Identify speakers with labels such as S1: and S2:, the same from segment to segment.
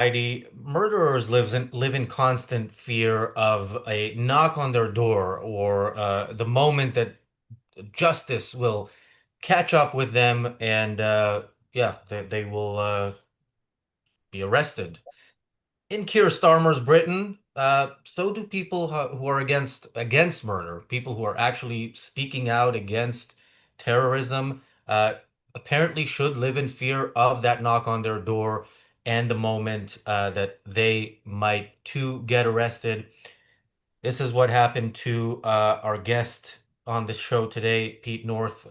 S1: Murderers live in constant fear of a knock on their door or the moment that justice will catch up with them and yeah, they will be arrested. In Keir Starmer's Britain, so do people who are against murder, people who are actually speaking out against terrorism, apparently should live in fear of that knock on their door and the moment that they might too get arrested. This is what happened to our guest on the show today, Pete North,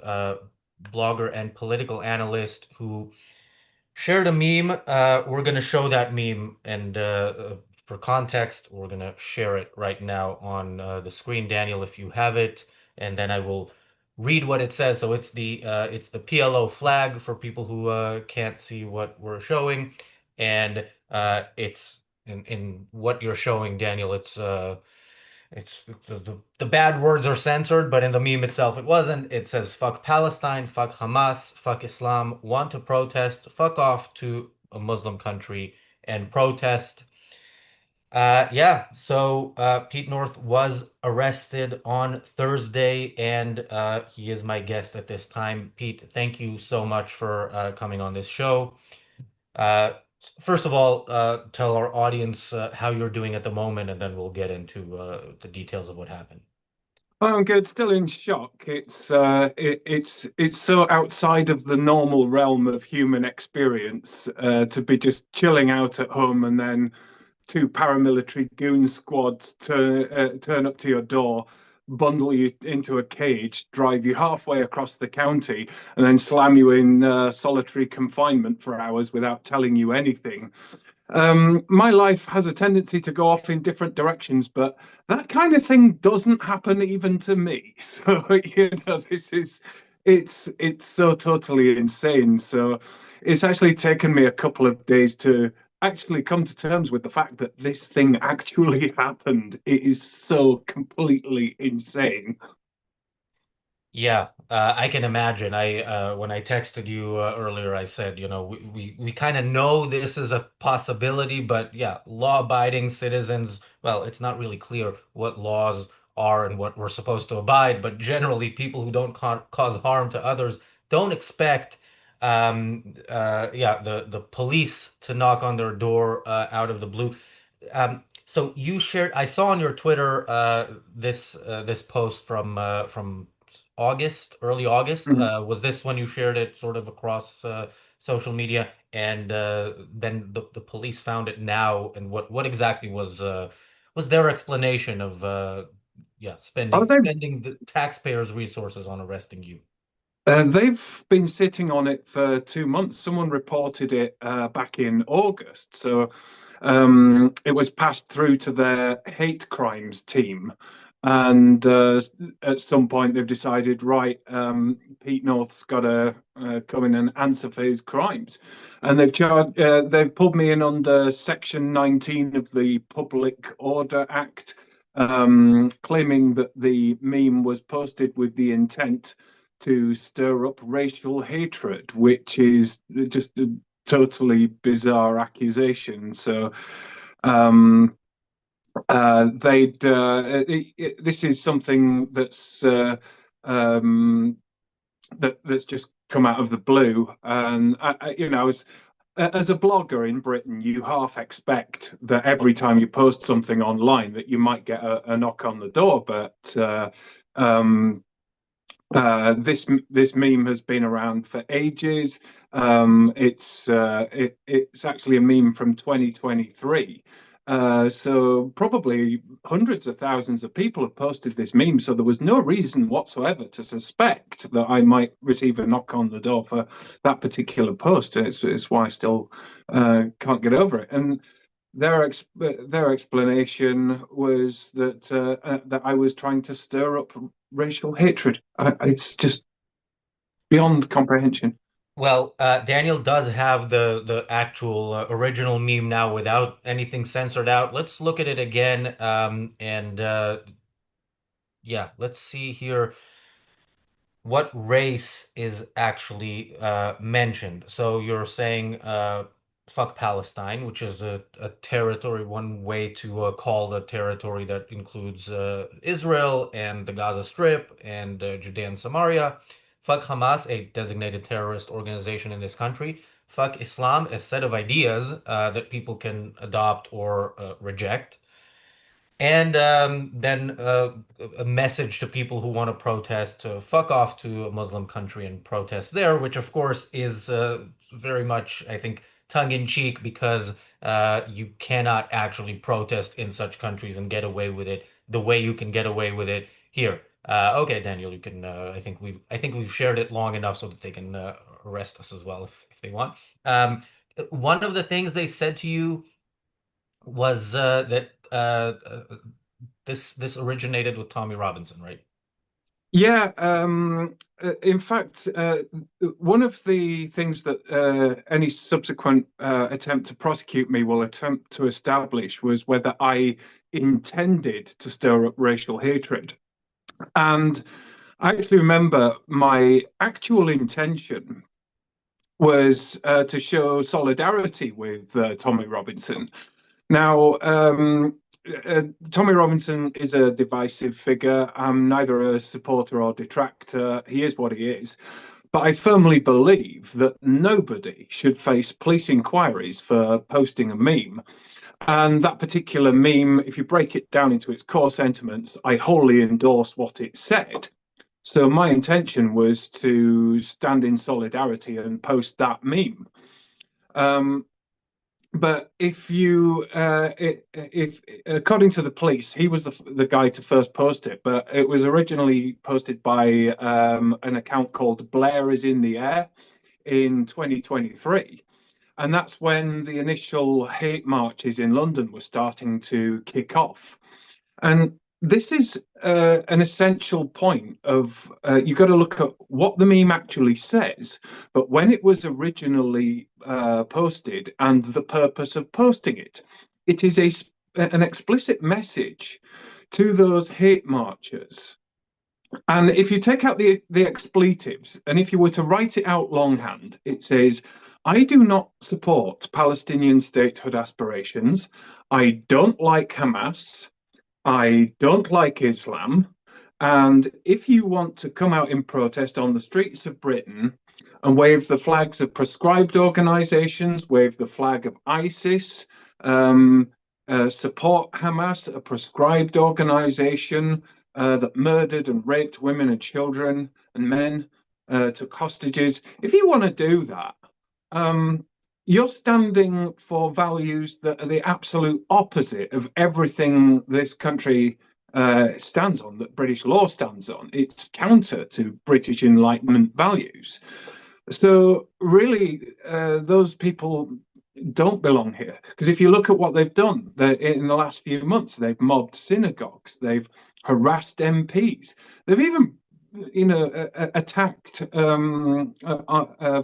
S1: blogger and political analyst who shared a meme. We're gonna show that meme, and for context, we're gonna share it right now on the screen, Daniel, if you have it, and then I will read what it says. So it's the PLO flag for people who can't see what we're showing, and it's in what you're showing, Daniel. It's the bad words are censored, but in the meme itself, it wasn't. It says "fuck Palestine," "fuck Hamas," "fuck Islam." Want to protest? Fuck off to a Muslim country and protest. Yeah. So Pete North was arrested on Thursday, and he is my guest at this time. Pete, thank you so much for coming on this show. Uh, First of all, tell our audience how you're doing at the moment, and then we'll get into the details of what happened.
S2: I'm good. Still in shock. It's so outside of the normal realm of human experience to be just chilling out at home and then two paramilitary goon squads turn up to your door, bundle you into a cage, drive you halfway across the county, and then slam you in solitary confinement for hours without telling you anything. My life has a tendency to go off in different directions, but that kind of thing doesn't happen even to me. So, it's so totally insane. So it's actually taken me a couple of days to actually come to terms with the fact that this thing actually happened. It is so completely insane.
S1: Yeah, I can imagine. I when I texted you earlier, I said, we kind of know this is a possibility, but yeah, law-abiding citizens, well, it's not really clear what laws are and what we're supposed to abide, but generally, people who don't cause harm to others don't expect, yeah, the police to knock on their door out of the blue. So you shared, I saw on your Twitter this post from August, early August.
S2: Mhm.
S1: Was this when you shared it sort of across social media? And then the police found it now. And what exactly was their explanation of yeah,
S2: Oh,
S1: spending the taxpayers' resources on arresting you?
S2: they've been sitting on it for 2 months. Someone reported it back in August. So it was passed through to their hate crimes team. And at some point, they've decided, right, Pete North's got to come in and answer for his crimes. And they've pulled me in under Section 19 of the Public Order Act, claiming that the meme was posted with the intent to stir up racial hatred, which is just a totally bizarre accusation. So, um, they'd this is something um, that's just come out of the blue, and as a blogger in Britain, you half expect that every time you post something online that you might get a knock on the door, but um, this meme has been around for ages. It's actually a meme from 2023. So probably hundreds of thousands of people have posted this meme. So there was no reason whatsoever to suspect that I might receive a knock on the door for that particular post. And it's why I still can't get over it. And their explanation was that I was trying to stir up racial hatred. It's just beyond comprehension.
S1: Well, Daniel does have the actual original meme now without anything censored out. Let's look at it again. And yeah, let's see here what race is actually mentioned. So you're saying fuck Palestine, which is a territory, one way to call the territory that includes Israel and the Gaza Strip and Judea and Samaria. Fuck Hamas, a designated terrorist organization in this country. Fuck Islam, a set of ideas that people can adopt or reject. And then a message to people who want to protest to fuck off to a Muslim country and protest there, which of course is very much, I think, tongue in cheek because you cannot actually protest in such countries and get away with it the way you can get away with it here. Okay, Daniel, you can. I think we've shared it long enough so that they can arrest us as well if they want. Um, one of the things they said to you was that this originated with Tommy Robinson, right?
S2: Yeah, in fact, one of the things that any subsequent attempt to prosecute me will attempt to establish was whether I intended to stir up racial hatred. And I actually remember my actual intention was to show solidarity with Tommy Robinson. Now, Tommy Robinson is a divisive figure. I'm neither a supporter or detractor. He is what he is. But I firmly believe that nobody should face police inquiries for posting a meme. And that particular meme, if you break it down into its core sentiments, I wholly endorse what it said. So my intention was to stand in solidarity and post that meme. Um, but if according to the police, he was the guy to first post it, but it was originally posted by an account called Blair is in the Air in 2023. And that's when the initial hate marches in London were starting to kick off. And this is an essential point of you've got to look at what the meme actually says, but when it was originally posted and the purpose of posting it, it is an explicit message to those hate marchers. And if you take out the expletives, and if you were to write it out longhand, it says, I do not support Palestinian statehood aspirations. I don't like Hamas. I don't like Islam. And if you want to come out in protest on the streets of Britain and wave the flags of proscribed organizations, wave the flag of ISIS, um, support Hamas, a proscribed organization that murdered and raped women and children and men, took hostages. If you want to do that, um, you're standing for values that are the absolute opposite of everything this country stands on, that British law stands on. It's counter to British Enlightenment values. So, really, those people don't belong here. Because if you look at what they've done in the last few months, they've mobbed synagogues, they've harassed MPs, they've even attacked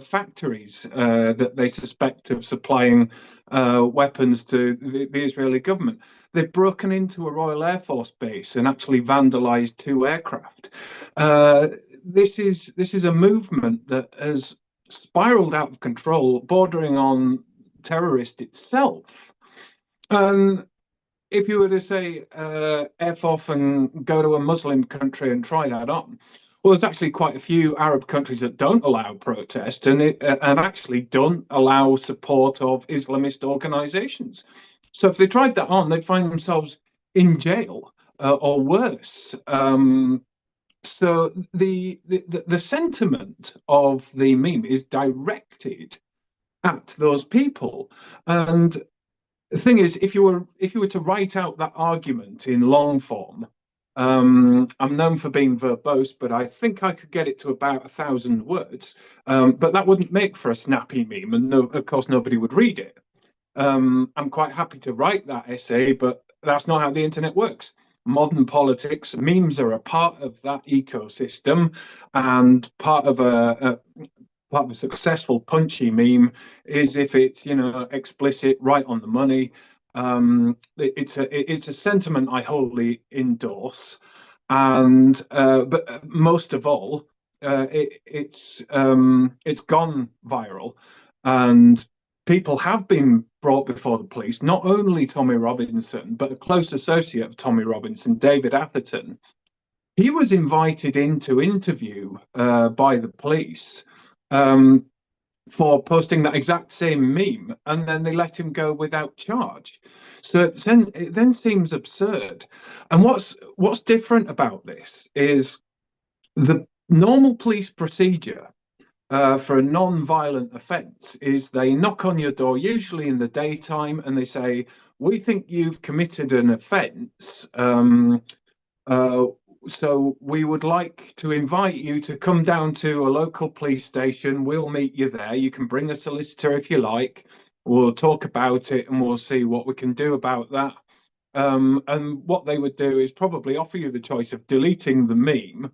S2: factories that they suspect of supplying weapons to the Israeli government. They've broken into a Royal Air Force base and actually vandalized two aircraft. This is a movement that has spiraled out of control, bordering on terrorist itself. And if you were to say F off and go to a Muslim country and try that on, well, there's actually quite a few Arab countries that don't allow protest and actually don't allow support of Islamist organizations. So if they tried that on, they'd find themselves in jail or worse. So the sentiment of the meme is directed at those people. And the thing is, if you were to write out that argument in long form, I'm known for being verbose, but I think I could get it to about 1,000 words. But that wouldn't make for a snappy meme, and no, of course nobody would read it. I'm quite happy to write that essay, but that's not how the internet works. Modern politics, memes are a part of that ecosystem, and part of a successful punchy meme is if it's explicit, right on the money. It's a sentiment I wholly endorse, and but most of all, it's gone viral, and people have been brought before the police, not only Tommy Robinson, but a close associate of Tommy Robinson, David Atherton. He was invited in to interview by the police um, for posting that exact same meme, and then they let him go without charge. So it then seems absurd. And what's different about this is the normal police procedure for a non-violent offence is they knock on your door, usually in the daytime, and they say, "We think you've committed an offence. Uh, so we would like to invite you to come down to a local police station. We'll meet you there. You can bring a solicitor if you like. We'll talk about it and we'll see what we can do about that." And what they would do is probably offer you the choice of deleting the meme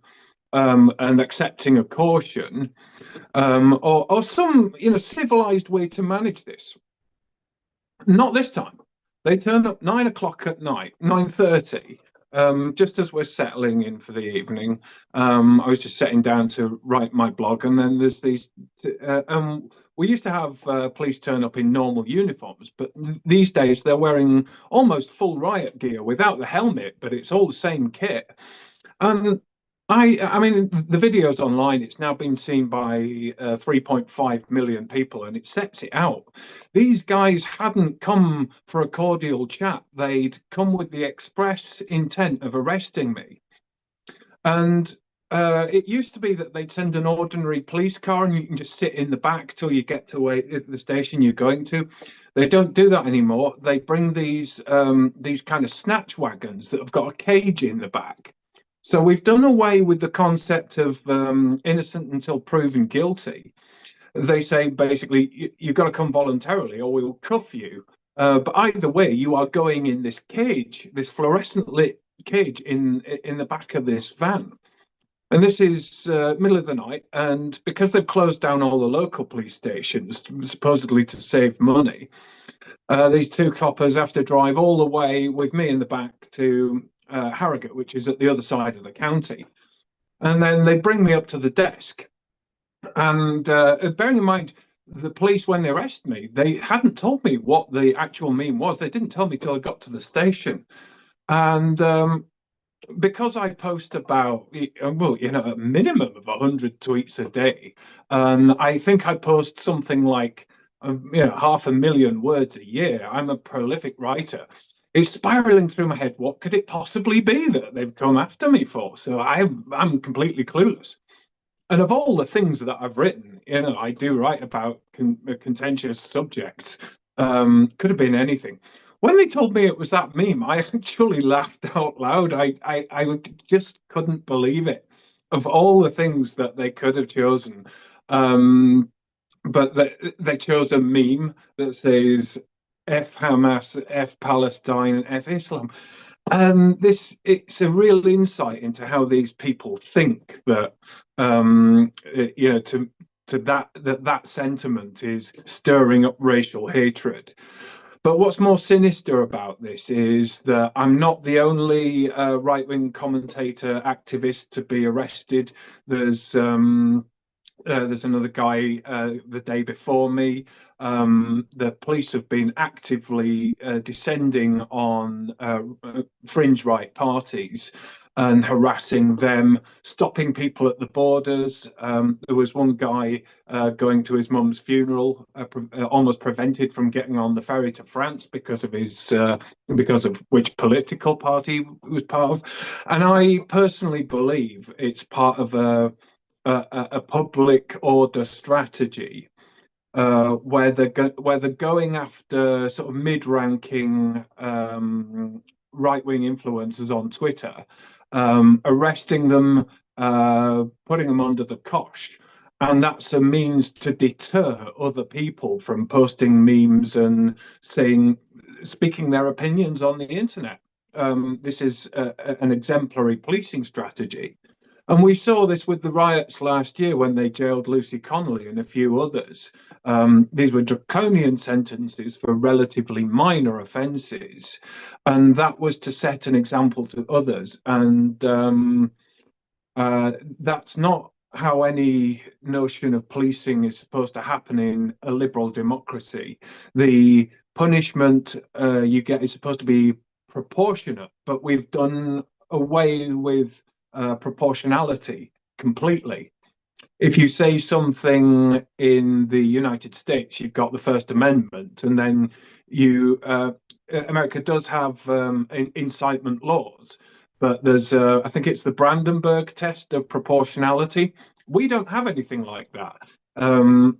S2: and accepting a caution, or some civilized way to manage this. Not this time. They turned up 9 o'clock at night, 9:30, just as we're settling in for the evening. I was just sitting down to write my blog, and then there's these. We used to have police turn up in normal uniforms, but these days they're wearing almost full riot gear without the helmet, but it's all the same kit. And I mean, the video's online. It's now been seen by 3.5 million people, and it sets it out. These guys hadn't come for a cordial chat. They'd come with the express intent of arresting me. And it used to be that they'd send an ordinary police car, and you can just sit in the back till you get to the station you're going to. They don't do that anymore. They bring these kind of snatch wagons that have got a cage in the back. So we've done away with the concept of innocent until proven guilty. They say basically you've got to come voluntarily or we'll cuff you. But either way, you are going in this cage, this fluorescent lit cage in the back of this van. And this is middle of the night, and because they've closed down all the local police stations, supposedly to save money, these two coppers have to drive all the way with me in the back to Harrogate, which is at the other side of the county. And then they bring me up to the desk. And bearing in mind, the police, when they arrest me, they hadn't told me what the actual meme was. They didn't tell me till I got to the station. And because I post about, well, a minimum of 100 tweets a day, and I think I post something like, 500,000 words a year. I'm a prolific writer. It's spiraling through my head. What could it possibly be that they've come after me for? So I'm completely clueless. And of all the things that I've written, I do write about contentious subjects. Could have been anything. When they told me it was that meme, I actually laughed out loud. I just couldn't believe it. Of all the things that they could have chosen, but they chose a meme that says "F Hamas, F Palestine, F Islam." And it's a real insight into how these people think that to that sentiment is stirring up racial hatred. But what's more sinister about this is that I'm not the only right-wing commentator activist to be arrested. There's another guy the day before me. The police have been actively descending on fringe right parties and harassing them, stopping people at the borders. There was one guy going to his mum's funeral, almost prevented from getting on the ferry to France because of which political party he was part of. And I personally believe it's part of a public order strategy where they're going after sort of mid-ranking right-wing influencers on Twitter, arresting them, putting them under the cosh. And that's a means to deter other people from posting memes and speaking their opinions on the internet. This is an exemplary policing strategy. And we saw this with the riots last year when they jailed Lucy Connolly and a few others. These were draconian sentences for relatively minor offences, and that was to set an example to others. And that's not how any notion of policing is supposed to happen in a liberal democracy. The punishment you get is supposed to be proportionate, but we've done away with proportionality completely. If you say something in the United States, you've got the First Amendment, and then you America does have incitement laws, but there's I think it's the Brandenburg test of proportionality. We don't have anything like that. Um,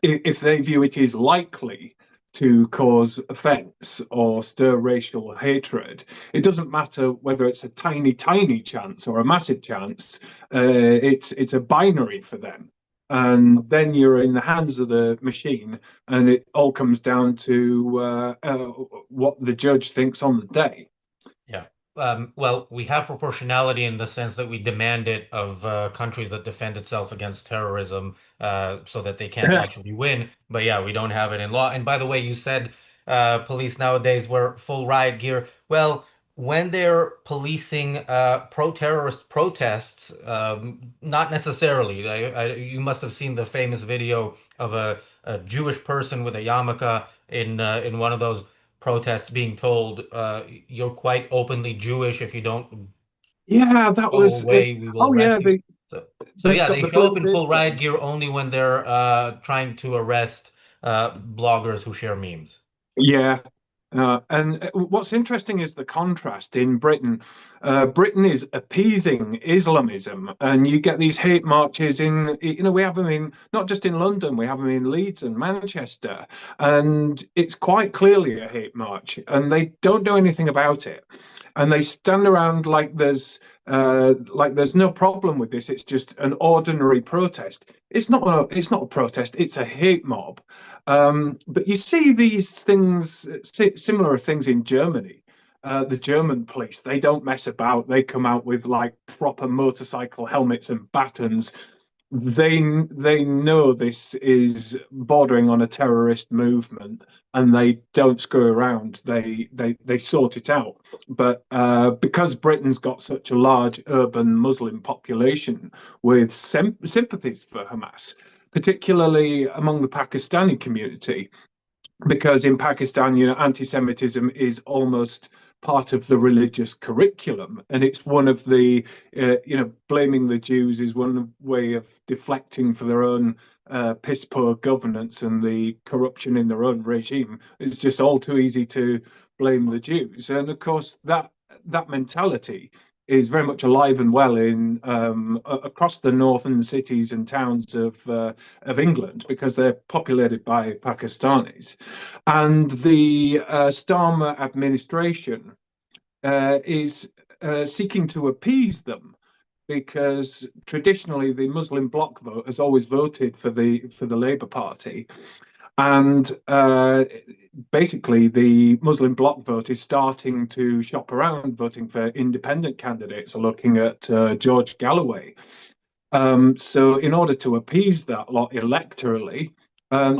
S2: if they view it as likely to cause offence or stir racial hatred, it doesn't matter whether it's a tiny, tiny chance or a massive chance. It's a binary for them, and then you're in the hands of the machine, and it all comes down to what the judge thinks on the day.
S1: Yeah. Well, we have proportionality in the sense that we demand it of countries that defend itself against terrorism, so that they can't actually win. But yeah, we don't have it in law. And by the way, you said police nowadays wear full riot gear. Well, when they're policing pro-terrorist protests, not necessarily. You must have seen the famous video of a Jewish person with a yarmulke in one of those protests being told, you're quite openly Jewish. If you don't
S2: Yeah, that
S1: go
S2: was it.
S1: away, we will
S2: Oh yeah,
S1: arrest you. So
S2: they've
S1: yeah,
S2: got
S1: they
S2: the
S1: show
S2: blue
S1: up in full
S2: bibs
S1: riot
S2: on.
S1: gear only when they're trying to arrest bloggers who share memes.
S2: Yeah. And what's interesting is the contrast in Britain. Britain is appeasing Islamism, and you get these hate marches we have them in, not just in London, we have them in Leeds and Manchester, and it's quite clearly a hate march, and they don't do anything about it. And they stand around like there's no problem with this. It's just an ordinary protest. It's not a protest. It's a hate mob. But you see these things, similar things in Germany. The German police, they don't mess about. They come out with like proper motorcycle helmets and batons. They know this is bordering on a terrorist movement, and they don't screw around. They sort it out. But because Britain's got such a large urban Muslim population with sympathies for Hamas, particularly among the Pakistani community, because in Pakistan, anti-Semitism is almost part of the religious curriculum, and it's one of the, blaming the Jews is one way of deflecting for their own piss poor governance and the corruption in their own regime. It's just all too easy to blame the Jews, and of course that mentality is very much alive and well in across the northern cities and towns of England because they're populated by Pakistanis. And the Starmer administration is seeking to appease them because traditionally the Muslim bloc vote has always voted for the Labour Party, and basically the Muslim bloc vote is starting to shop around, voting for independent candidates, looking at George Galloway. So, in order to appease that lot electorally,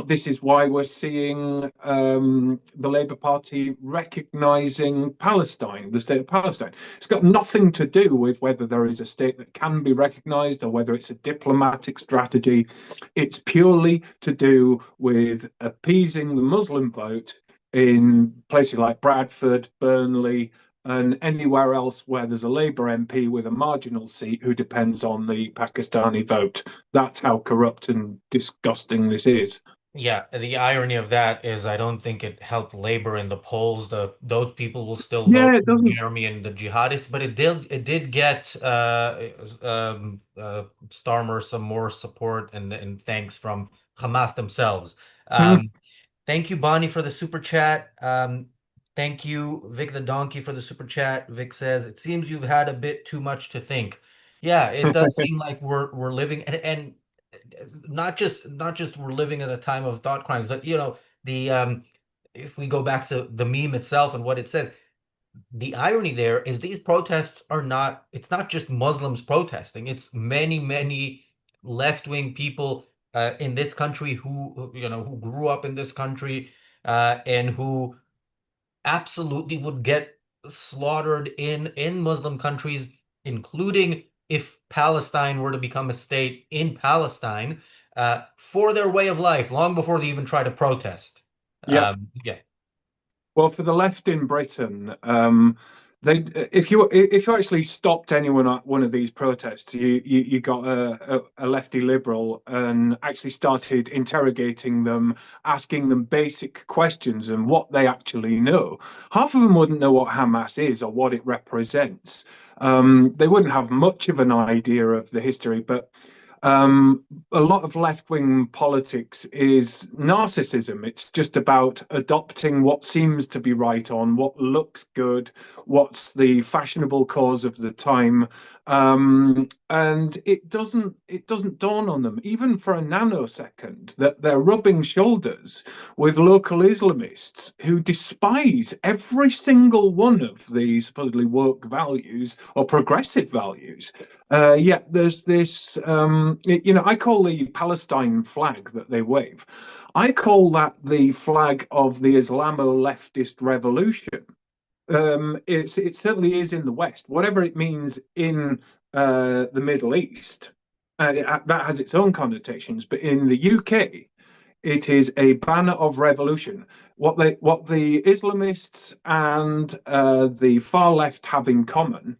S2: this is why we're seeing the Labour Party recognising Palestine, the state of Palestine. It's got nothing to do with whether there is a state that can be recognised or whether it's a diplomatic strategy. It's purely to do with appeasing the Muslim vote in places like Bradford, Burnley, and anywhere else where there's a Labour MP with a marginal seat who depends on the Pakistani vote. That's how corrupt and disgusting this is.
S1: Yeah, the irony of that is I don't think it helped Labor in the polls. Those people will still
S2: Yeah,
S1: vote
S2: it
S1: for
S2: doesn't.
S1: Jeremy and the jihadists, but it did get Starmer some more support and thanks from Hamas themselves.
S2: Hmm.
S1: Thank you, Bonnie, for the super chat. Thank you, Vic the Donkey, for the super chat. Vic says, "It seems you've had a bit too much to think." Yeah, it does seem like we're living and not just we're living at a time of thought crimes, but the if we go back to the meme itself and what it says, the irony there is these protests are not, it's not just Muslims protesting, it's many, many left-wing people in this country who grew up in this country and who absolutely would get slaughtered in Muslim countries, including if Palestine were to become a state in Palestine for their way of life, long before they even try to protest.
S2: Yeah.
S1: Yeah,
S2: Well, for the left in Britain, they if you actually stopped anyone at one of these protests, you got a lefty liberal and actually started interrogating them, asking them basic questions and what they actually know. Half of them wouldn't know what Hamas is or what it represents. They wouldn't have much of an idea of the history, but a lot of left wing politics is narcissism. It's just about adopting what seems to be right on, what looks good, what's the fashionable cause of the time, and it doesn't dawn on them, even for a nanosecond, that they're rubbing shoulders with local Islamists who despise every single one of the supposedly woke values or progressive values. Yet there's this, I call the Palestine flag that they wave, I call that the flag of the Islamo-leftist revolution. It certainly is in the West, whatever it means in the Middle East. That has its own connotations, but in the UK, it is a banner of revolution. What the Islamists and the far left have in common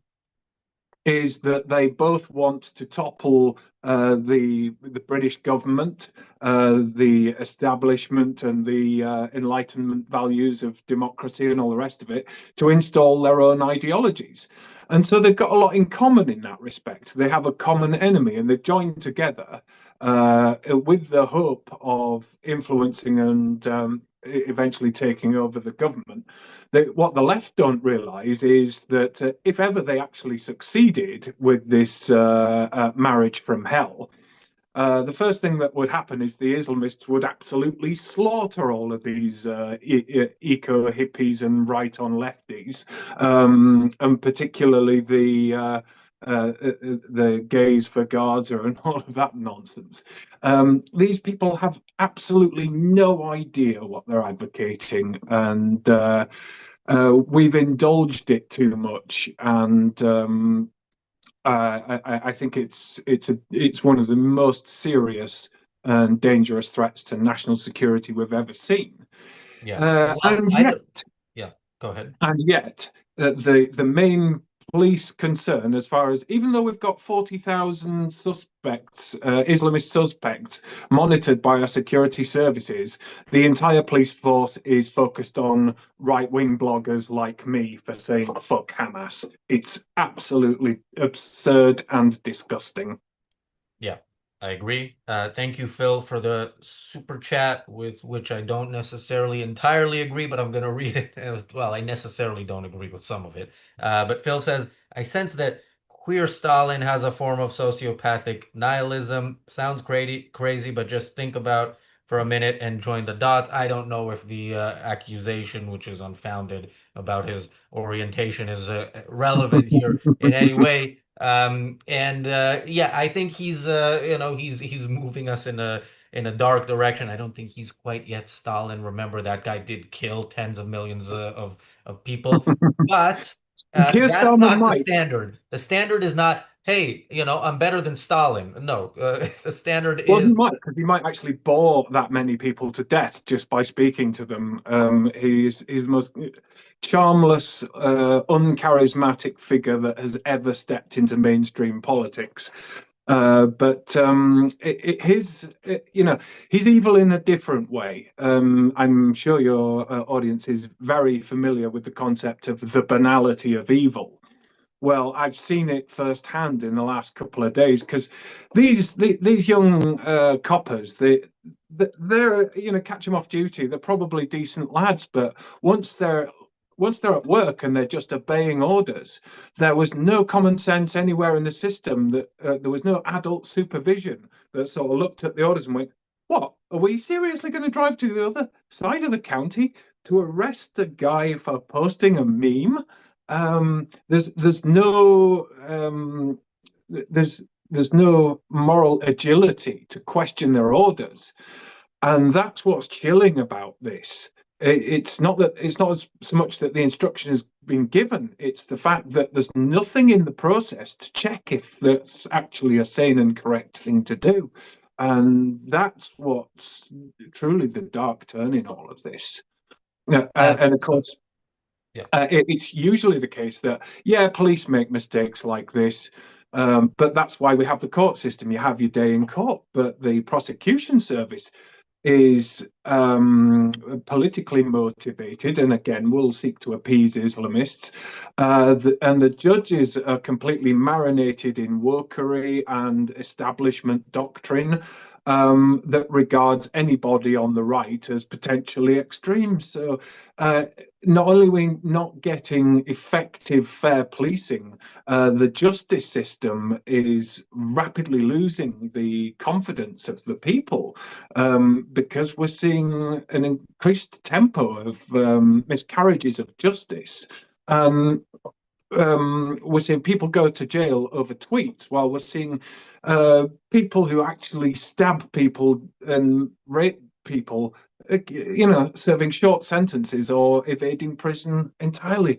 S2: is that they both want to topple the British government, the establishment, and the Enlightenment values of democracy and all the rest of it, to install their own ideologies. And so they've got a lot in common in that respect. They have a common enemy, and they've joined together with the hope of influencing and eventually taking over the government. What the left don't realise is that if ever they actually succeeded with this marriage from hell, the first thing that would happen is the Islamists would absolutely slaughter all of these eco hippies and right on lefties, and particularly the gays for Gaza and all of that nonsense. These people have absolutely no idea what they're advocating, and we've indulged it too much. And I think it's one of the most serious and dangerous threats to national security we've ever seen.
S1: yeah.
S2: Uh,
S1: Well,
S2: and
S1: I
S2: yet,
S1: don't. Yeah, go ahead.
S2: and yet, the main police concern, as far as, even though we've got 40,000 suspects, Islamist suspects, monitored by our security services, the entire police force is focused on right-wing bloggers like me for saying "fuck Hamas." It's absolutely absurd and disgusting.
S1: Yeah, I agree. Thank you, Phil, for the super chat, with which I don't necessarily entirely agree, but I'm going to read it. Well, I necessarily don't agree with some of it. But Phil says, I sense that queer Stalin has a form of sociopathic nihilism. Sounds crazy, but just think about for a minute and join the dots. I don't know if the accusation, which is unfounded, about his orientation is relevant here in any way. And yeah, I think he's he's moving us in a dark direction. I don't think he's quite yet Stalin. Remember, that guy did kill tens of millions of people, but
S2: Keir
S1: that's
S2: Starmer
S1: not the
S2: might.
S1: standard. The standard is not, hey, I'm better than Stalin. No, the standard
S2: Well, he
S1: is,
S2: might, because he might actually bore that many people to death just by speaking to them. He's the most charmless, uncharismatic figure that has ever stepped into mainstream politics. But he's evil in a different way. I'm sure your audience is very familiar with the concept of the banality of evil. Well, I've seen it firsthand in the last couple of days, because these young coppers, they're catch them off duty. They're probably decent lads, but once they're once they're at work and they're just obeying orders, there was no common sense anywhere in the system. That there was no adult supervision that sort of looked at the orders and went, "What, are we seriously going to drive to the other side of the county to arrest the guy for posting a meme?" There's no moral agility to question their orders, and that's what's chilling about this. it's not so much that the instruction has been given. It's the fact that there's nothing in the process to check if that's actually a sane and correct thing to do. And that's what's truly the dark turn in all of this. And of
S1: So
S2: course,
S1: yeah.
S2: it's usually the case that, yeah, police make mistakes like this, but that's why we have the court system. You have your day in court, but the prosecution service is politically motivated, and again, will seek to appease Islamists. And the judges are completely marinated in wokery and establishment doctrine that regards anybody on the right as potentially extreme. So not only are we not getting effective, fair policing, the justice system is rapidly losing the confidence of the people because we're seeing an increased tempo of miscarriages of justice. Um, we're seeing people go to jail over tweets, while we're seeing people who actually stab people and rape people, serving short sentences or evading prison entirely.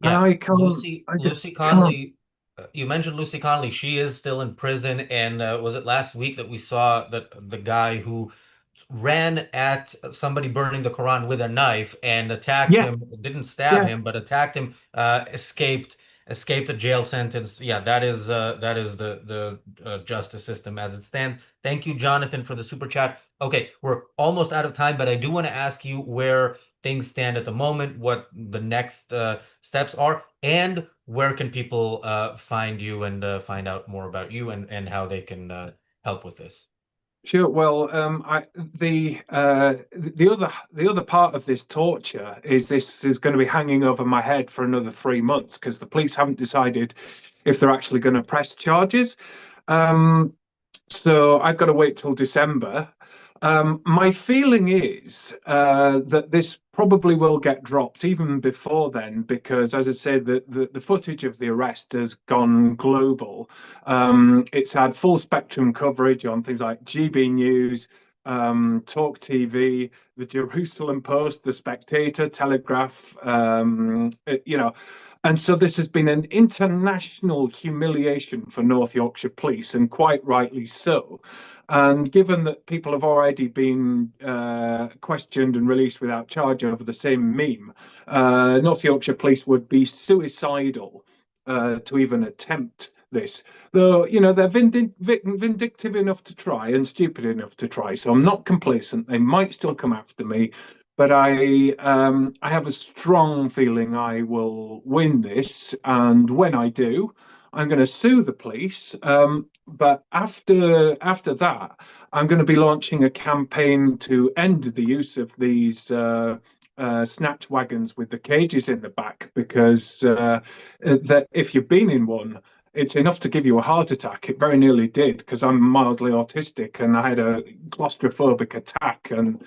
S2: And
S1: Yeah,
S2: I just
S1: Lucy
S2: can't.
S1: Conley. You mentioned Lucy Conley. She is still in prison, and was it last week that we saw that the guy who ran at somebody burning the Quran with a knife and attacked
S2: Yeah,
S1: him, didn't stab
S2: yeah,
S1: him, but attacked him, escaped a jail sentence. Yeah, that is the justice system as it stands. Thank you, Jonathan, for the super chat. Okay, we're almost out of time, but I do want to ask you where things stand at the moment, what the next steps are, and where can people find you and find out more about you and how they can help with this.
S2: sure. Well, the other part of this torture is this is going to be hanging over my head for another 3 months because the police haven't decided if they're actually going to press charges. Um, so I've got to wait till December. My feeling is that this probably will get dropped even before then, because, as I said, the footage of the arrest has gone global. It's had full spectrum coverage on things like GB News, Talk TV, the Jerusalem Post, the Spectator, Telegraph, and so this has been an international humiliation for North Yorkshire Police, and quite rightly so. And given that people have already been questioned and released without charge over the same meme, North Yorkshire Police would be suicidal to even attempt this. Though, they're vindictive enough to try and stupid enough to try. So I'm not complacent. They might still come after me, but I have a strong feeling I will win this, and when I do, I'm going to sue the police. But after that, I'm going to be launching a campaign to end the use of these snatch wagons with the cages in the back, because that if you've been in one, it's enough to give you a heart attack. It very nearly did, because I'm mildly autistic and I had a claustrophobic attack, and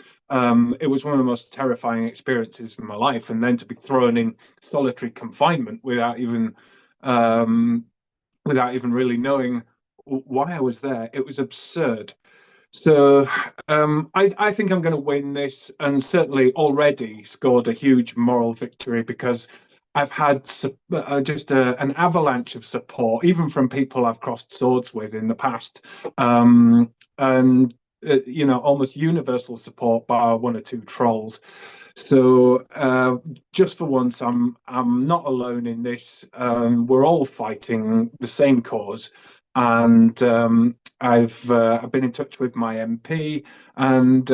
S2: it was one of the most terrifying experiences in my life. And then to be thrown in solitary confinement um, without even really knowing why I was there, it was absurd. So I think I'm going to win this, and certainly already scored a huge moral victory, because I've had just an avalanche of support, even from people I've crossed swords with in the past, and almost universal support by one or two trolls. So just for once, I'm not alone in this. We're all fighting the same cause, and I've been in touch with my MP, and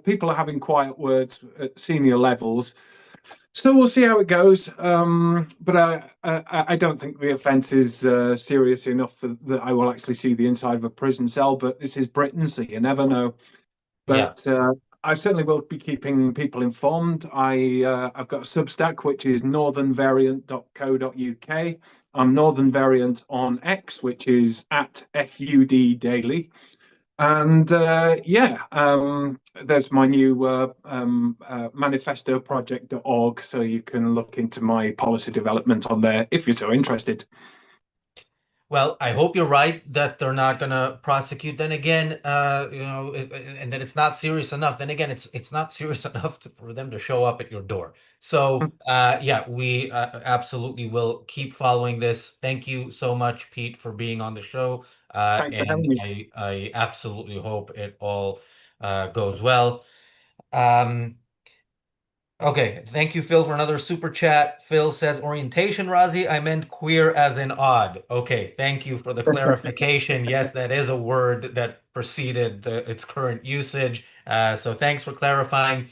S2: people are having quiet words at senior levels. So we'll see how it goes. But I don't think the offence is serious enough that I will actually see the inside of a prison cell. But this is Britain, so you never know.
S1: Yeah.
S2: But I certainly will be keeping people informed. I've got a Substack, which is northernvariant.co.uk. I'm Northern Variant on X, which is at FUD Daily. And there's my new manifesto project.org, so you can look into my policy development on there if you're so interested.
S1: Well, I hope you're right that they're not gonna prosecute. Then again, and that it's not serious enough. Then again, it's not serious enough for them to show up at your door. So, yeah, we absolutely will keep following this. Thank you so much, Pete, for being on the show.
S2: Thanks for
S1: And
S2: having me.
S1: I absolutely hope it all goes well. Um, Okay, thank you, Phil, for another super chat. Phil says orientation, Razi. I meant queer as in odd. Okay, thank you for the clarification. Yes, that is a word that preceded its current usage. So thanks for clarifying.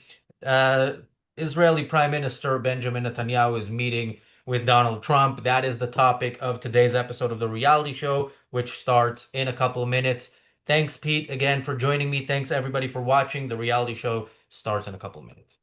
S1: Uh, Israeli Prime Minister Benjamin Netanyahu is meeting with Donald Trump. That is the topic of today's episode of the reality show, which starts in a couple of minutes. Thanks, Pete, again for joining me. Thanks, everybody, for watching. The reality show starts in a couple of minutes.